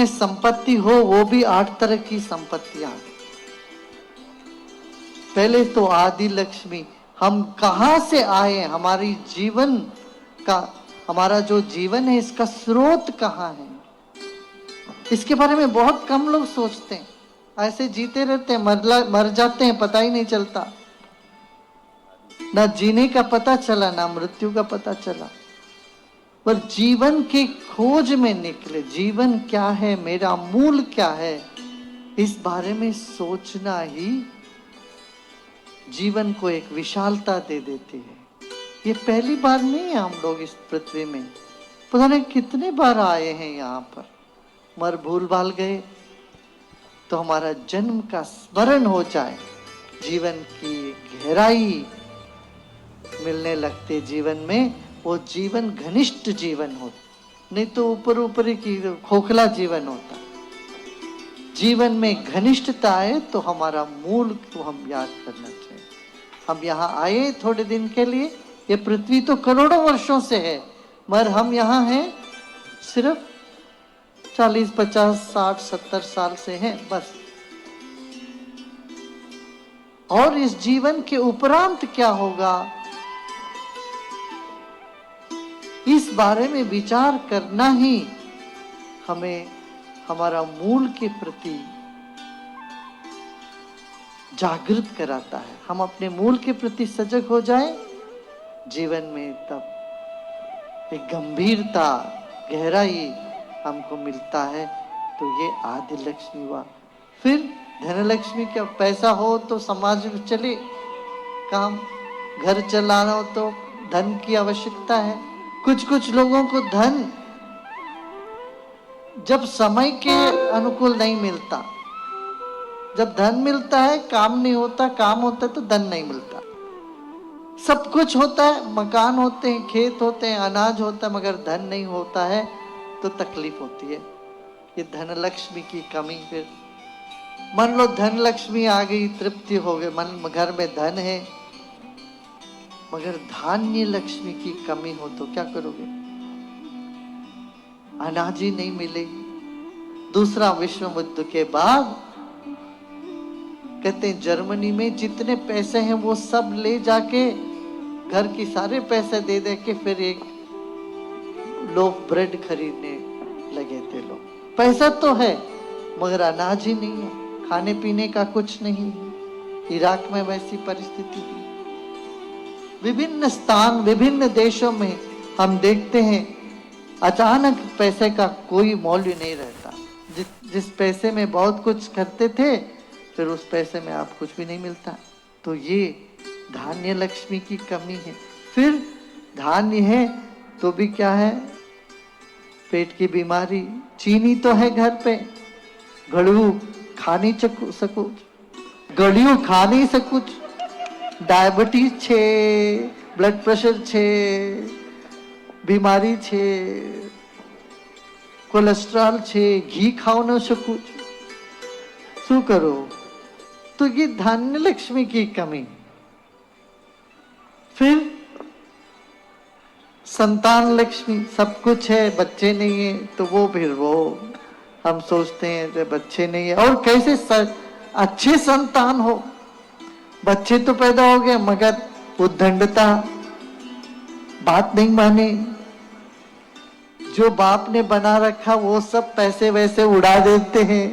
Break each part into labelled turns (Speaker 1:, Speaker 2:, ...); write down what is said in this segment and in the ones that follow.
Speaker 1: में संपत्ति हो, वो भी 8 तरह की संपत्तियां। पहले तो आदि लक्ष्मी, हम कहां से आए, हमारी जीवन का, हमारा जो जीवन है इसका स्रोत कहां है, इसके बारे में बहुत कम लोग सोचते हैं। ऐसे जीते रहते हैं, मर जाते हैं, पता ही नहीं चलता। ना जीने का पता चला, ना मृत्यु का पता चला। पर जीवन की खोज में निकले, जीवन क्या है, मेरा मूल क्या है, इस बारे में सोचना ही जीवन को एक विशालता दे देती है। ये पहली बार नहीं है हम लोग इस पृथ्वी में, पता नहीं कितने बार आए हैं यहाँ पर, मर भूल भाल गए। तो हमारा जन्म का स्मरण हो जाए, जीवन की गहराई मिलने लगते जीवन में, वो जीवन घनिष्ठ जीवन हो, नहीं तो ऊपर ऊपर की खोखला जीवन होता। जीवन में घनिष्ठता आए तो हमारा मूल को हम याद करना चाहिए। हम यहाँ आए थोड़े दिन के लिए, ये पृथ्वी तो करोड़ों वर्षों से है, मगर हम यहाँ हैं सिर्फ 40, 50, 60, 70 साल से हैं बस। और इस जीवन के उपरांत क्या होगा, इस बारे में विचार करना ही हमें हमारा मूल के प्रति जागृत कराता है। हम अपने मूल के प्रति सजग हो जाएं, जीवन में तब एक गंभीरता, गहराई हमको मिलता है। तो ये आदि लक्ष्मी हुआ। फिर धनलक्ष्मी, क्या पैसा हो तो समाज में चले काम, घर चलाना हो तो धन की आवश्यकता है। कुछ लोगों को धन जब समय के अनुकूल नहीं मिलता, जब धन मिलता है काम नहीं होता, काम होता है तो धन नहीं मिलता। सब कुछ होता है, मकान होते हैं, खेत होते हैं, अनाज होता है, मगर धन नहीं होता है तो तकलीफ होती है। ये धन लक्ष्मी की कमी। फिर मान लो धन लक्ष्मी आ गई, तृप्ति हो गई, मन घर में धन है, मगर धान्य लक्ष्मी की कमी हो तो क्या करोगे? अनाज ही नहीं मिले। दूसरा विश्व युद्ध के बाद कहते हैं जर्मनी में जितने पैसे हैं वो सब ले जाके घर की सारे पैसे दे दे के फिर एक लोफ ब्रेड खरीदने लगे थे लोग। पैसा तो है मगर अनाज ही नहीं है, खाने पीने का कुछ नहीं है। इराक में वैसी परिस्थिति थी। विभिन्न स्थान, विभिन्न देशों में हम देखते हैं अचानक पैसे का कोई मूल्य नहीं रहता। जिस पैसे में बहुत कुछ करते थे, फिर उस पैसे में आप कुछ भी नहीं मिलता। तो ये धान्य लक्ष्मी की कमी है। फिर धान्य है तो भी क्या है, पेट की बीमारी। चीनी तो है घर पे, गड़ू खा नहीं सकूं, गड़ियों खा नहीं सकूं, डायबिटीज छे, ब्लड प्रेशर छे, बीमारी छे, कोलेस्ट्रॉल छे, घी खाओ न सकूं, शू करो? तो ये धान्य लक्ष्मी की कमी। फिर संतान लक्ष्मी, सब कुछ है, बच्चे नहीं है तो वो फिर वो हम सोचते हैं बच्चे नहीं है, और कैसे अच्छे संतान हो। बच्चे तो पैदा हो गए मगर उद्दंडता, बात नहीं माने, जो बाप ने बना रखा वो सब पैसे वैसे उड़ा देते हैं,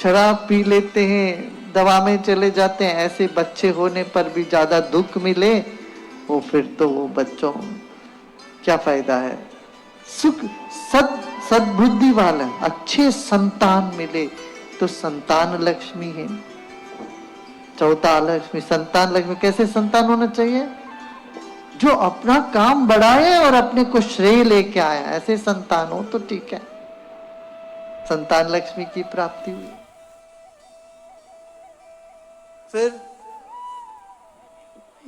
Speaker 1: शराब पी लेते हैं, दवा में चले जाते हैं। ऐसे बच्चे होने पर भी ज्यादा दुख मिले, वो फिर तो वो बच्चों क्या फायदा है। सुख सद्बुद्धि वाला अच्छे संतान मिले तो संतान लक्ष्मी है। चौथा लक्ष्मी संतान लक्ष्मी। कैसे संतान होना चाहिए? जो अपना काम बढ़ाए और अपने को श्रेय लेके आया, ऐसे संतान हो तो ठीक है, संतान लक्ष्मी की प्राप्ति हुई। फिर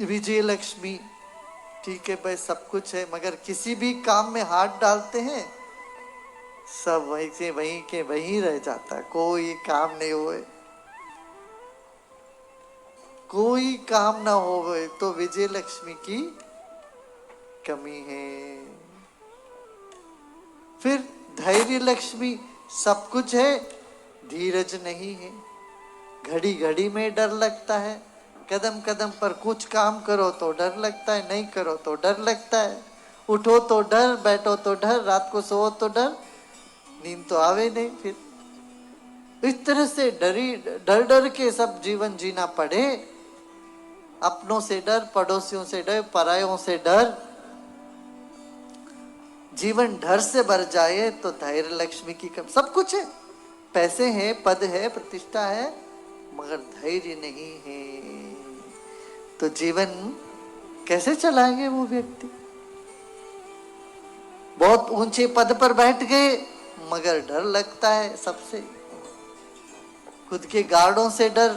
Speaker 1: विजय लक्ष्मी, ठीक है भाई, सब कुछ है मगर किसी भी काम में हाथ डालते हैं सब वहीं से वहीं के वहीं रह जाता है, कोई काम नहीं हुए, कोई काम ना हो गए तो विजय लक्ष्मी की कमी है। फिर धैर्य लक्ष्मी, सब कुछ है, धीरज नहीं है। घड़ी घड़ी में डर लगता है, कदम कदम पर कुछ काम करो तो डर लगता है, नहीं करो तो डर लगता है, उठो तो डर, बैठो तो डर, रात को सो तो डर, नींद तो आवे नहीं। फिर इस तरह से डर डर के सब जीवन जीना पड़े। अपनों से डर, पड़ोसियों से डर, परायों से डर, जीवन डर से भर जाए तो धैर्य लक्ष्मी की कम। सब कुछ है, पैसे हैं, पद है, प्रतिष्ठा है, मगर धैर्य नहीं है तो जीवन कैसे चलाएंगे वो व्यक्ति। बहुत ऊंचे पद पर बैठ गए मगर डर लगता है सबसे, खुद के गार्डों से डर,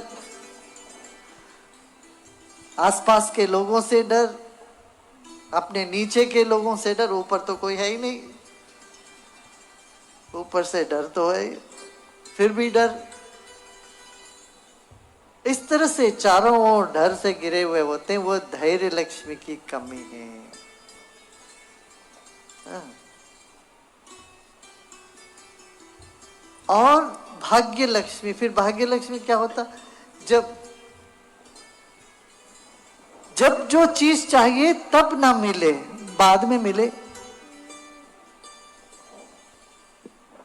Speaker 1: आसपास के लोगों से डर, अपने नीचे के लोगों से डर, ऊपर तो कोई है ही नहीं, ऊपर से डर तो है, फिर भी डर। इस तरह से चारों ओर डर से गिरे हुए होते हैं, वो धैर्य लक्ष्मी की कमी है। और भाग्य लक्ष्मी, फिर भाग्य लक्ष्मी क्या होता, जब जब जो चीज चाहिए तब ना मिले, बाद में मिले।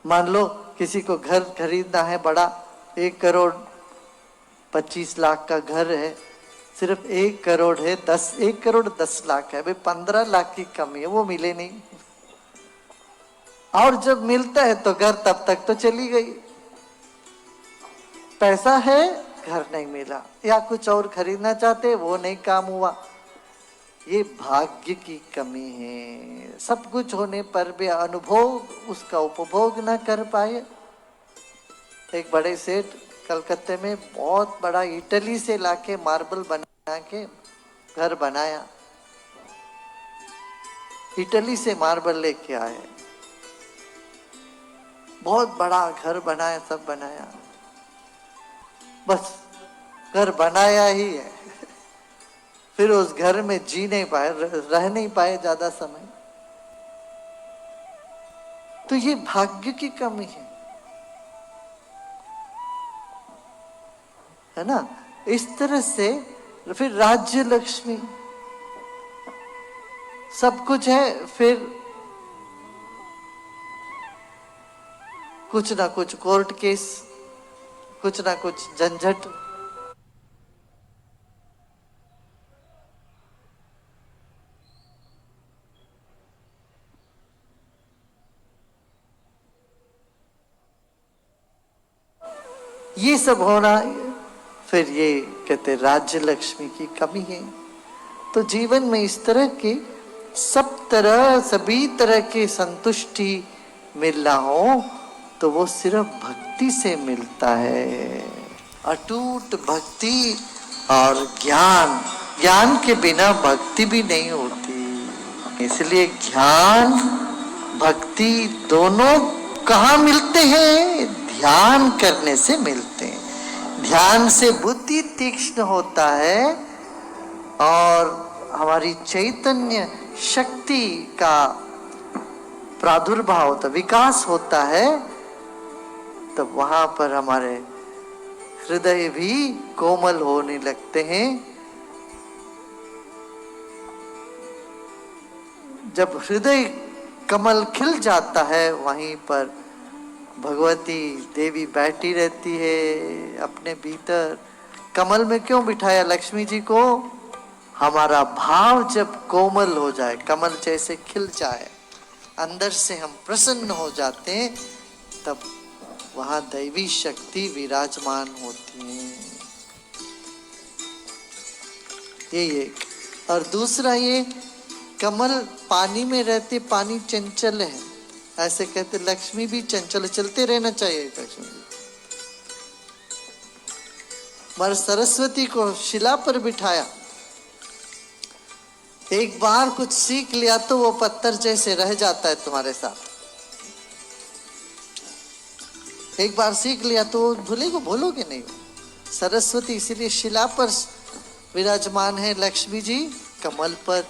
Speaker 1: मान लो किसी को घर खरीदना है बड़ा, 1,25,00,000 का घर है, सिर्फ 1 करोड़ है, 1 करोड़ 10 लाख है, भाई 15 लाख की कमी है, वो मिले नहीं। और जब मिलता है तो घर तब तक तो चली गई, पैसा है, घर नहीं मिला, या कुछ और खरीदना चाहते वो नहीं काम हुआ। ये भाग्य की कमी है। सब कुछ होने पर भी अनुभव उसका उपभोग न कर पाए। एक बड़े सेठ कलकत्ते में बहुत बड़ा इटली से लाके मार्बल बना के घर बनाया, इटली से मार्बल लेके आए, बहुत बड़ा घर बनाया, सब बनाया, बस घर बनाया ही है, फिर उस घर में जी नहीं पाए, रह नहीं पाए ज्यादा समय। तो ये भाग्य की कमी है ना। इस तरह से फिर राज्य लक्ष्मी, सब कुछ है, फिर कुछ ना कुछ कोर्ट केस, कुछ ना कुछ झंझट। ये सब हो रहा है, फिर ये कहते राज्य लक्ष्मी की कमी है। तो जीवन में इस तरह की सभी तरह की संतुष्टि मिलना हो तो वो सिर्फ भक्ति से मिलता है। अटूट भक्ति और ज्ञान, ज्ञान के बिना भक्ति भी नहीं होती। इसलिए ज्ञान भक्ति दोनों कहाँ मिलते हैं? ध्यान करने से मिलते हैं। ध्यान से बुद्धि तीक्ष्ण होता है और हमारी चैतन्य शक्ति का प्रादुर्भाव होता, विकास होता है, तब वहां पर हमारे हृदय भी कोमल होने लगते हैं। जब हृदय कमल खिल जाता है वहीं पर भगवती देवी बैठी रहती है अपने भीतर। कमल में क्यों बिठाया लक्ष्मी जी को? हमारा भाव जब कोमल हो जाए, कमल जैसे खिल जाए, अंदर से हम प्रसन्न हो जाते हैं, तब वहां दैवी शक्ति विराजमान होती है। ये एक। और दूसरा ये कमल पानी में रहते, पानी चंचल है, ऐसे कहते लक्ष्मी भी चंचल, चलते रहना चाहिए लक्ष्मी जी। मगर सरस्वती को शिला पर बिठाया, एक बार कुछ सीख लिया तो वो पत्थर जैसे रह जाता है तुम्हारे साथ। एक बार सीख लिया तो भूलोगे नहीं। सरस्वती इसीलिए शिला पर विराजमान है, लक्ष्मी जी कमल पर।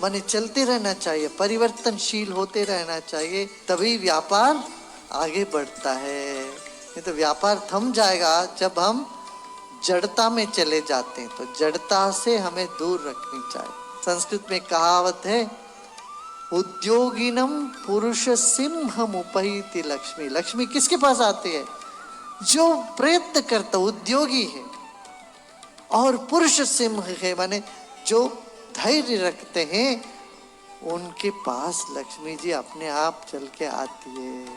Speaker 1: माने चलते रहना चाहिए, परिवर्तनशील होते रहना चाहिए, तभी व्यापार आगे बढ़ता है। नहीं तो व्यापार थम जाएगा जब हम जड़ता में चले जाते हैं। तो जड़ता से हमें दूर रखनी चाहिए। संस्कृत में कहावत है, उद्योगिनम पुरुष सिंहम उपैति लक्ष्मी। लक्ष्मी किसके पास आती है? जो प्रयत्न करता, उद्योगी है। और पुरुष सिंह है, माने जो धैर्य रखते हैं, उनके पास लक्ष्मी जी अपने आप चल के आती है।